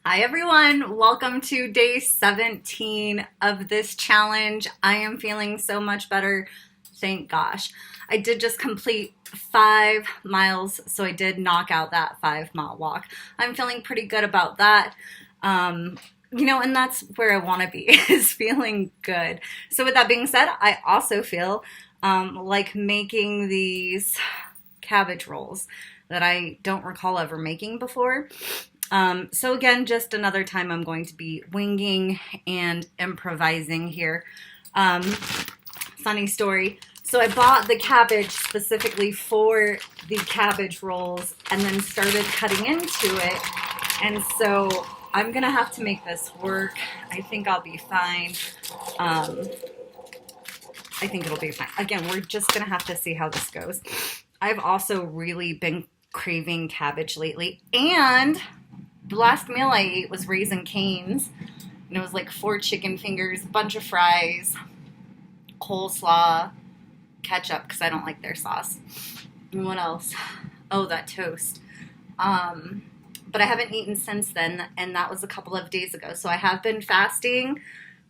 Hi everyone, welcome to day 17 of this challenge. I am feeling so much better, thank gosh. I did just complete 5 miles, so I did knock out that 5-mile walk. I'm feeling pretty good about that. And that's where I want to be, is feeling good. So with that being said, I also feel like making these cabbage rolls that I don't recall ever making before. So again, just another time I'm going to be winging and improvising here. Funny story. So I bought the cabbage specifically for the cabbage rolls and then started cutting into it. And so I'm going to have to make this work. I think I'll be fine. I think it'll be fine. Again, we're just going to have to see how this goes. I've also really been craving cabbage lately, and the last meal I ate was Raising Cane's, and it was like 4 chicken fingers, a bunch of fries, coleslaw, ketchup, because I don't like their sauce. And what else? Oh, that toast. But I haven't eaten since then, and that was a couple of days ago. So I have been fasting.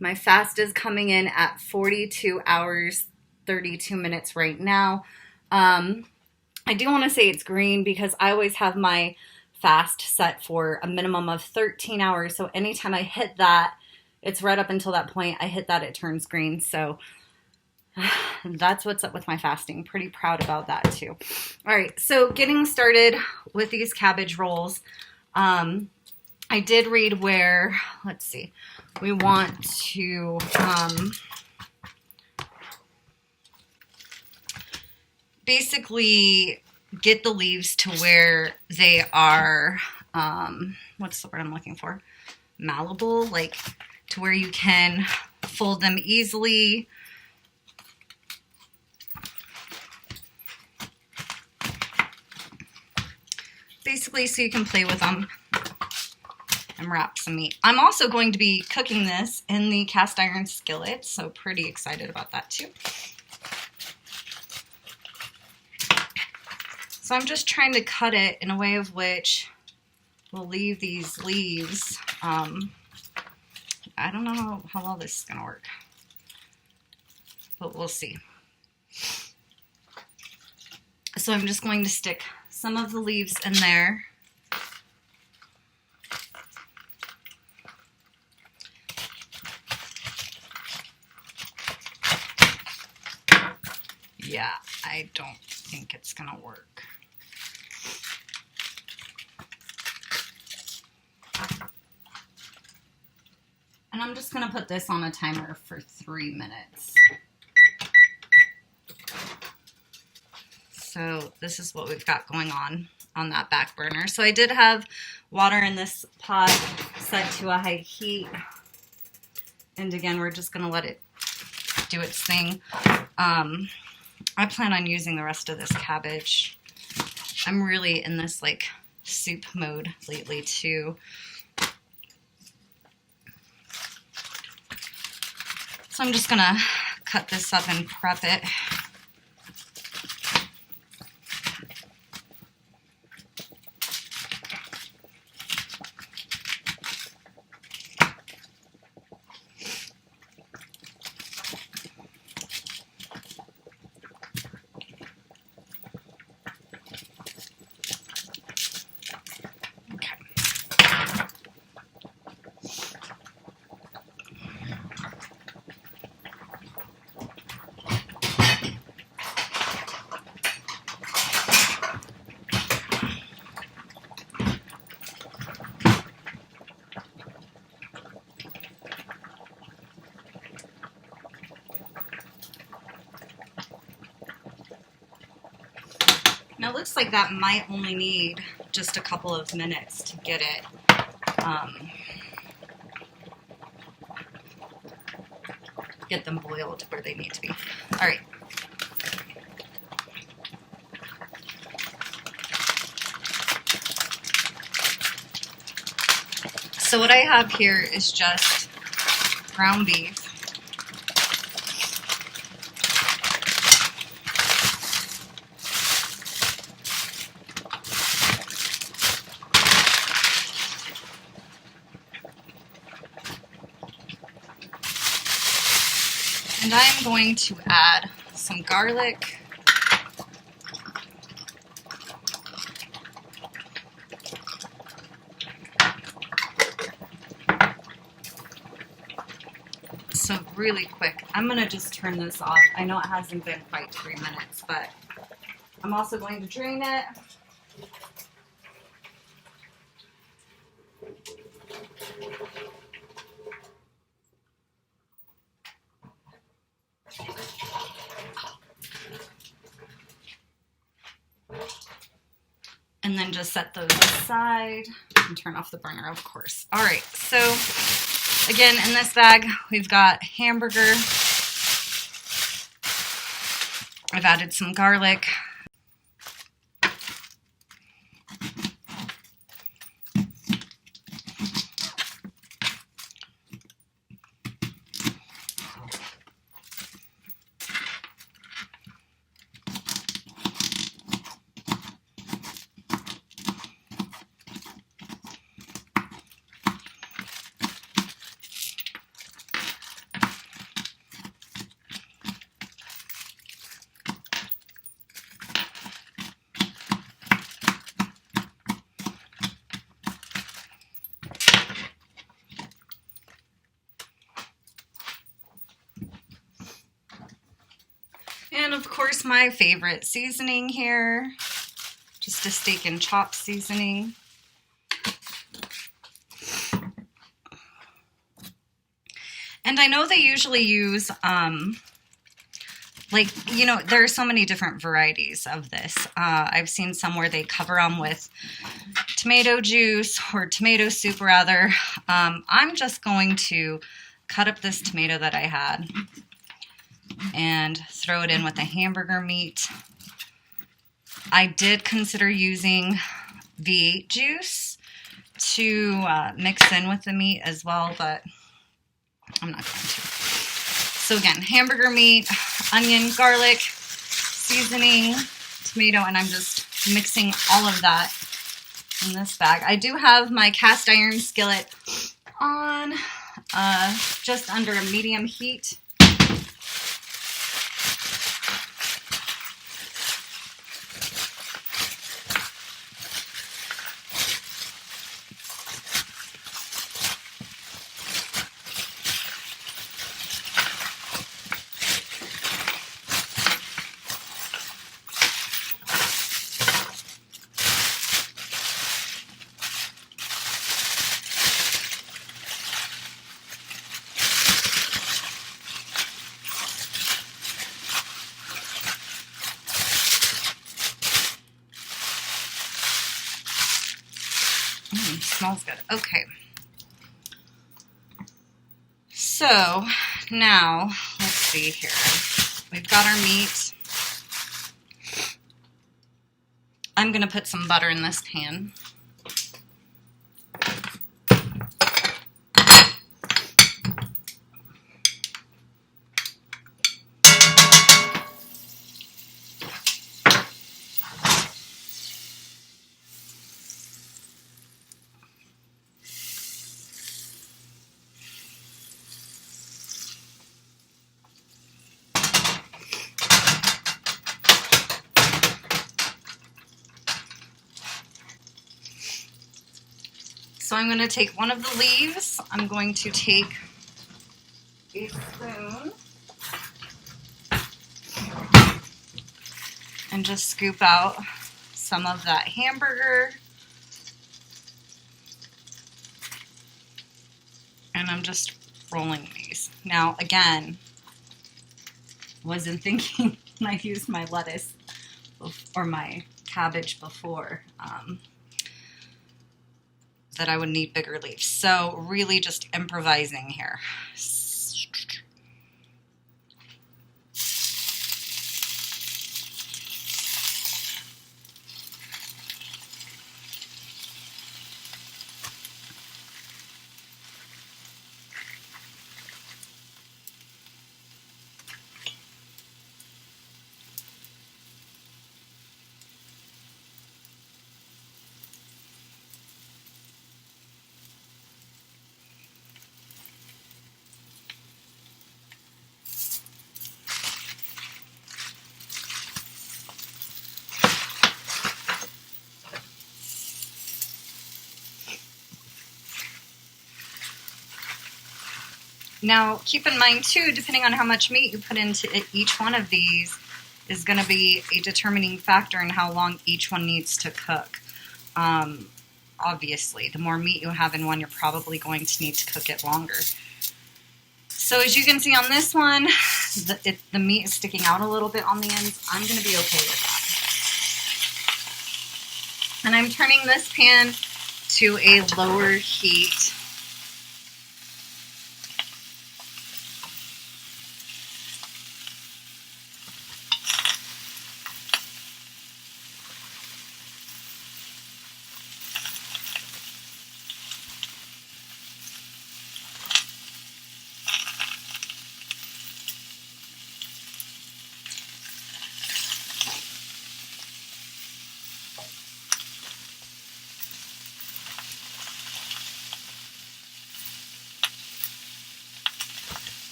My fast is coming in at 42 hours, 32 minutes right now. I do want to say it's green because I always have my fast set for a minimum of 13 hours. So anytime I hit that, it's right up until that point I hit that, it turns green. So that's what's up with my fasting. Pretty proud about that too. All right, so getting started with these cabbage rolls. I did read where, let's see, we want to basically get the leaves to where they are, what's the word I'm looking for? Malleable, like to where you can fold them easily. Basically, so you can play with them and wrap some meat. I'm also going to be cooking this in the cast iron skillet, so pretty excited about that too. So I'm just trying to cut it in a way of which will leave these leaves. I don't know how well this is going to work, but we'll see. So I'm just going to stick some of the leaves in there. Yeah, I don't think it's going to work. And I'm just going to put this on a timer for 3 minutes. So this is what we've got going on that back burner. So I did have water in this pot set to a high heat. And again, we're just going to let it do its thing. I plan on using the rest of this cabbage. I'm really in this like soup mode lately too. So I'm just gonna cut this up and prep it. Now it looks like that might only need just a couple of minutes to get it get them boiled where they need to be. All right. So what I have here is just ground beef. And I am going to add some garlic. So really quick, I'm going to just turn this off. I know it hasn't been quite 3 minutes, but I'm also going to drain it. And then just set those aside and turn off the burner, of course. All right, so again, in this bag, we've got hamburger. I've added some garlic. And of course, my favorite seasoning here, just a steak and chop seasoning. And I know they usually use, there are so many different varieties of this. I've seen some where they cover them with tomato juice or tomato soup rather. I'm just going to cut up this tomato that I had and throw it in with the hamburger meat. I did consider using V8 juice to mix in with the meat as well, but I'm not going to. So again, hamburger meat, onion, garlic, seasoning, tomato, and I'm just mixing all of that in this bag. I do have my cast iron skillet on just under a medium heat. Smells good. Okay. So now, let's see here. We've got our meat. I'm going to put some butter in this pan. So I'm going to take one of the leaves. I'm going to take a spoon and just scoop out some of that hamburger. And I'm just rolling these. Now, again, wasn't thinking when I used my lettuce or my cabbage before that I would need bigger leaves. So really just improvising here. Now, keep in mind too, depending on how much meat you put into each one of these is going to be a determining factor in how long each one needs to cook. Obviously, the more meat you have in one, you're probably going to need to cook it longer. So as you can see on this one, the meat is sticking out a little bit on the ends. I'm going to be okay with that. And I'm turning this pan to a lower heat.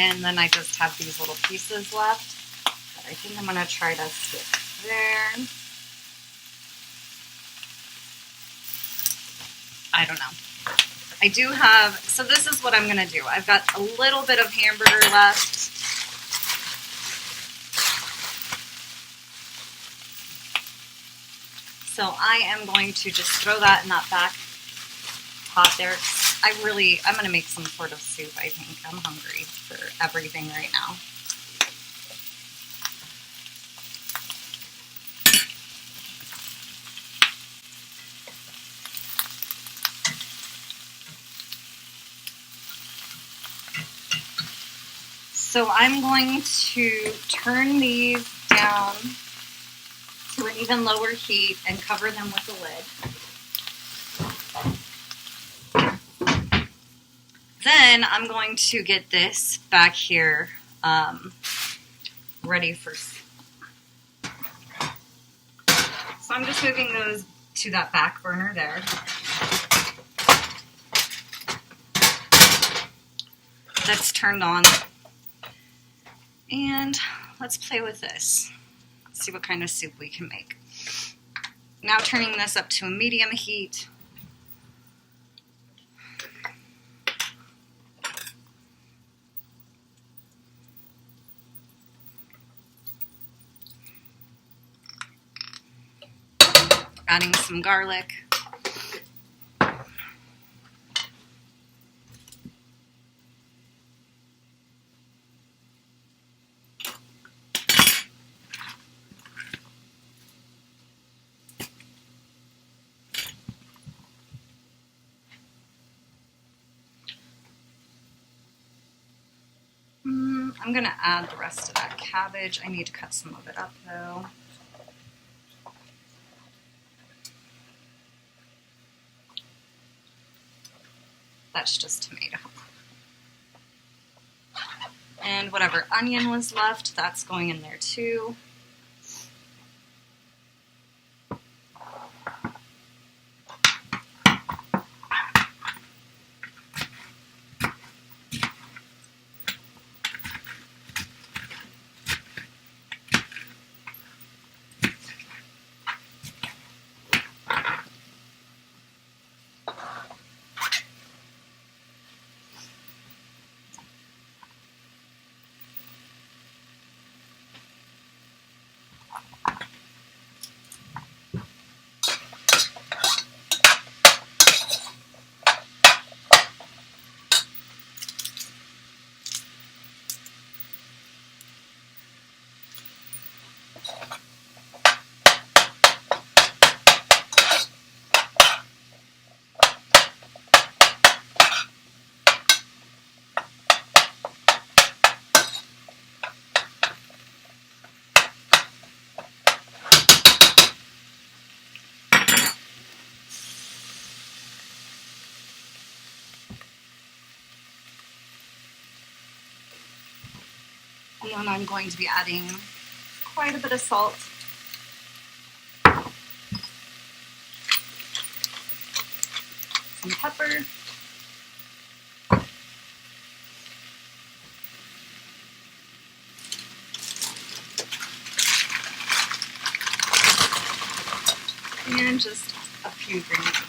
And then I just have these little pieces left that I think I'm going to try to stick there. I don't know. I do have, so this is what I'm going to do. I've got a little bit of hamburger left. So I am going to just throw that in that back pot there. I'm going to make some sort of soup, I think. I'm hungry for everything right now. So I'm going to turn these down to an even lower heat and cover them with a lid. Then I'm going to get this back here ready for. So I'm just moving those to that back burner there. That's turned on. And let's play with this. See what kind of soup we can make. Now turning this up to a medium heat. Adding some garlic. I'm going to add the rest of that cabbage. I need to cut some of it up though. That's just tomato. And whatever onion was left, that's going in there too. And then I'm going to be adding quite a bit of salt. Some pepper. And just a few green beans.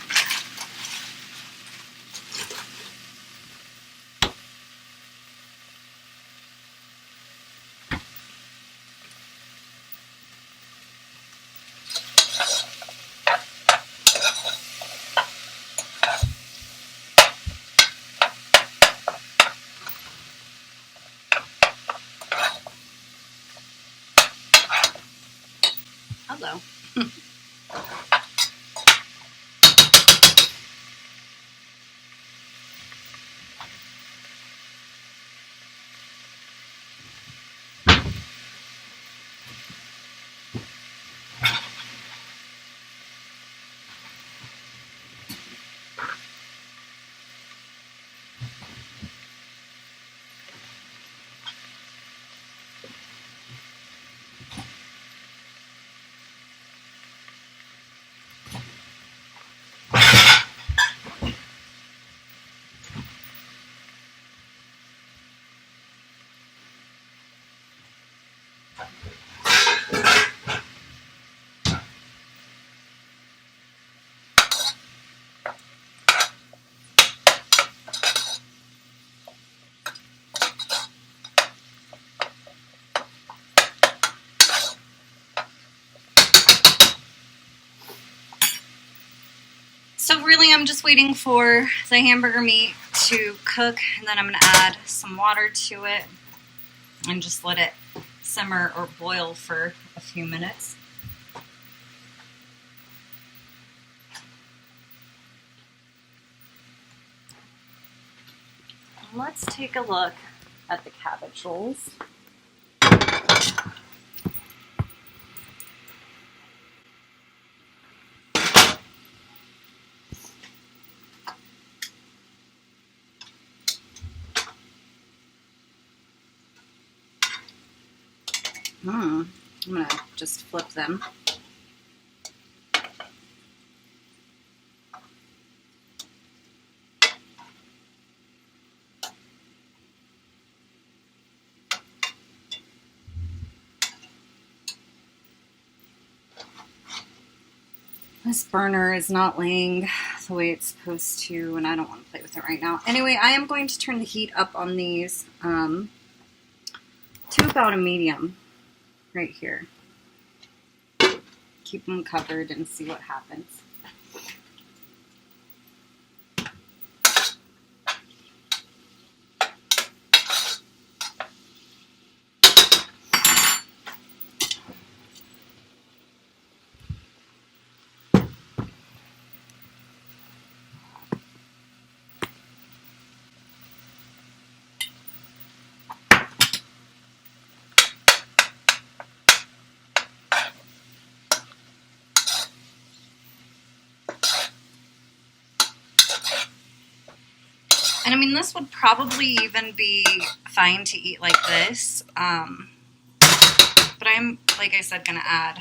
Hello. So really I'm just waiting for the hamburger meat to cook, and then I'm going to add some water to it and just let it simmer or boil for a few minutes. Let's take a look at the cabbage rolls. I'm going to just flip them. This burner is not laying the way it's supposed to, and I don't want to play with it right now. Anyway, I am going to turn the heat up on these to about a medium right here. Keep them covered and see what happens. And I mean, this would probably even be fine to eat like this. But I'm, like I said, going to add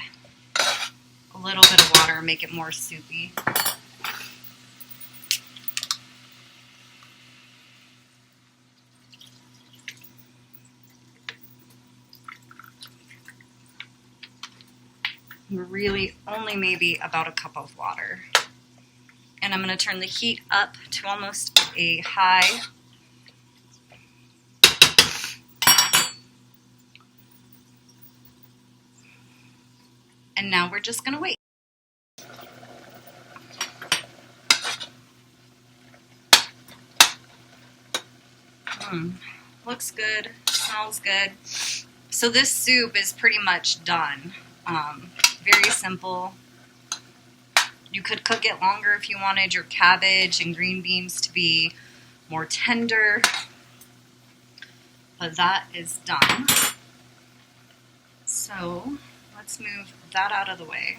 a little bit of water and make it more soupy. Really only maybe about a cup of water. And I'm going to turn the heat up to almost a high. And now we're just going to wait. Looks good, smells good. So this soup is pretty much done. Very simple. You could cook it longer if you wanted your cabbage and green beans to be more tender. But that is done. So let's move that out of the way.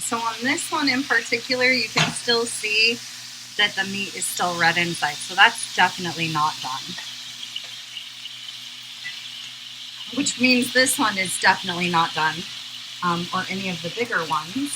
So on this one in particular, you can still see that the meat is still red inside. So that's definitely not done. Which means this one is definitely not done, or any of the bigger ones.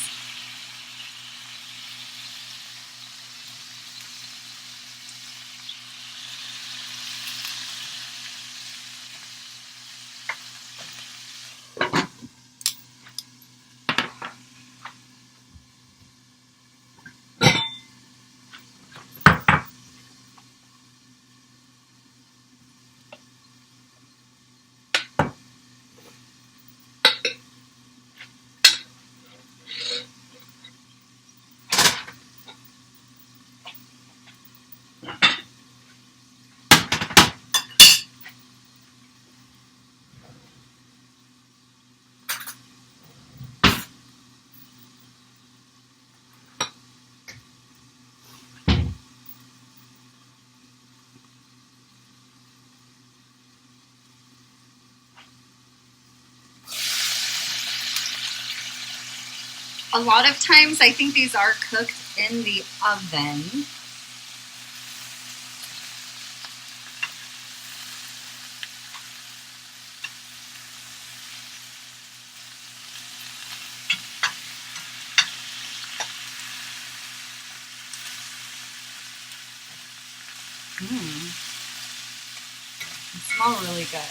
A lot of times I think these are cooked in the oven. They smell really good.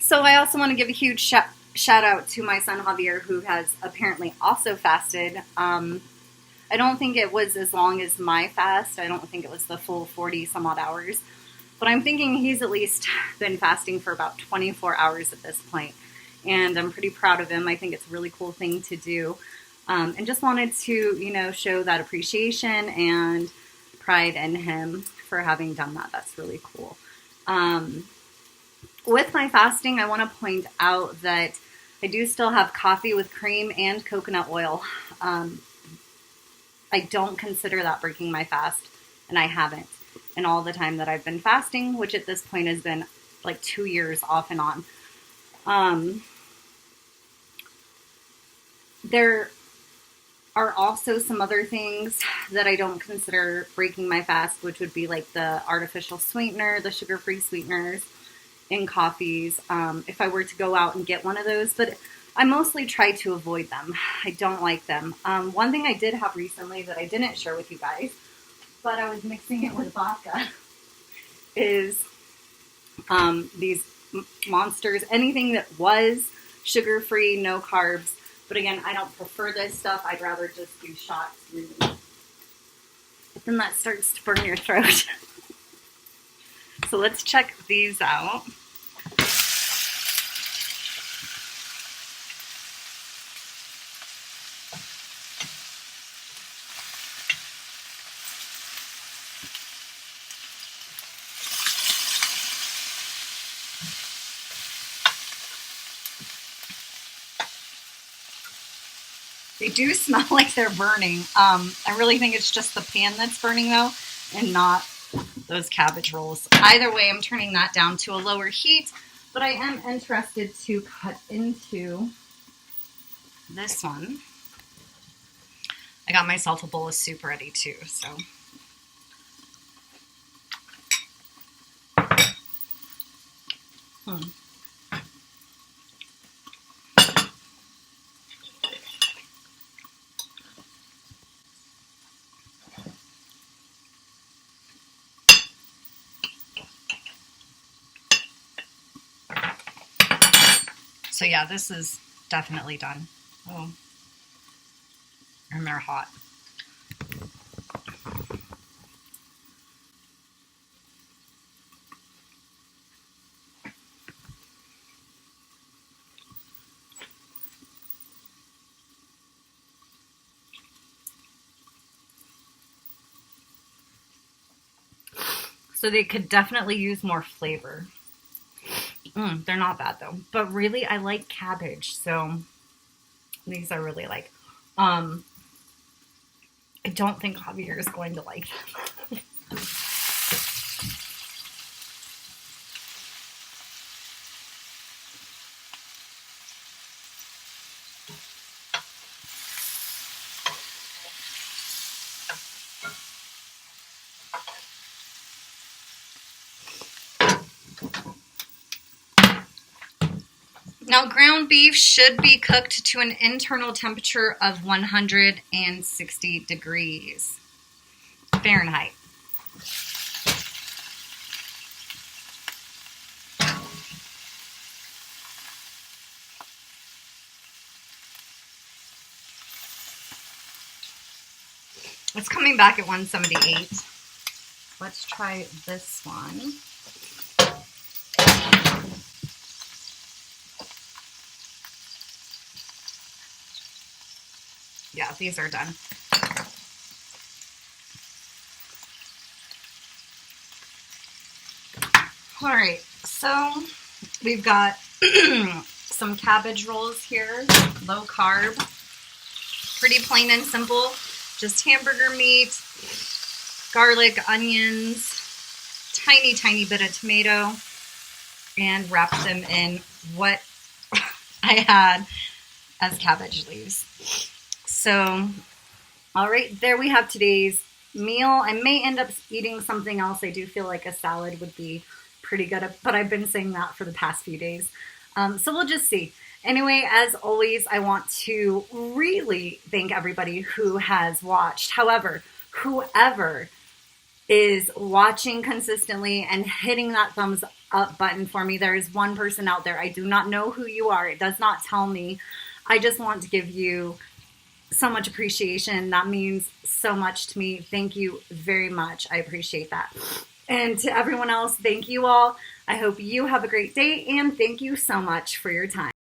So I also want to give a huge shout out to my son Javier, who has apparently also fasted. I don't think it was as long as my fast. I don't think it was the full 40 some odd hours. But I'm thinking he's at least been fasting for about 24 hours at this point. And I'm pretty proud of him. I think it's a really cool thing to do. And just wanted to, show that appreciation and pride in him for having done that. That's really cool. With my fasting, I want to point out that I do still have coffee with cream and coconut oil. I don't consider that breaking my fast, and I haven't in all the time that I've been fasting, which at this point has been like 2 years off and on. There are also some other things that I don't consider breaking my fast, which would be like the artificial sweetener, the sugar-free sweeteners in coffees, if I were to go out and get one of those, but I mostly try to avoid them. I don't like them. One thing I did have recently that I didn't share with you guys, but I was mixing it with vodka, is these monsters, anything that was sugar-free, no carbs. But again, I don't prefer this stuff. I'd rather just do shots, really. But then that starts to burn your throat. So let's check these out. They do smell like they're burning. I really think it's just the pan that's burning though, and not those cabbage rolls. Either way, I'm turning that down to a lower heat, but I am interested to cut into this one. I got myself a bowl of soup ready too, so. So yeah, this is definitely done. Oh, and they're hot. So they could definitely use more flavor. They're not bad though. But really, I like cabbage. So these I really like. I don't think Javier is going to like them. Now, ground beef should be cooked to an internal temperature of 160 degrees Fahrenheit. It's coming back at 178. Let's try this one. Yeah, these are done. All right, so we've got some cabbage rolls here, low carb, pretty plain and simple, just hamburger meat, garlic, onions, tiny, tiny bit of tomato, and wrap them in what I had as cabbage leaves. So, all right, there we have today's meal. I may end up eating something else. I do feel like a salad would be pretty good, but I've been saying that for the past few days. So we'll just see. Anyway, as always, I want to really thank everybody who has watched. However, whoever is watching consistently and hitting that thumbs up button for me, there is one person out there. I do not know who you are. It does not tell me. I just want to give you so much appreciation. That means so much to me. Thank you very much. I appreciate that. And to everyone else, thank you all. I hope you have a great day, and thank you so much for your time.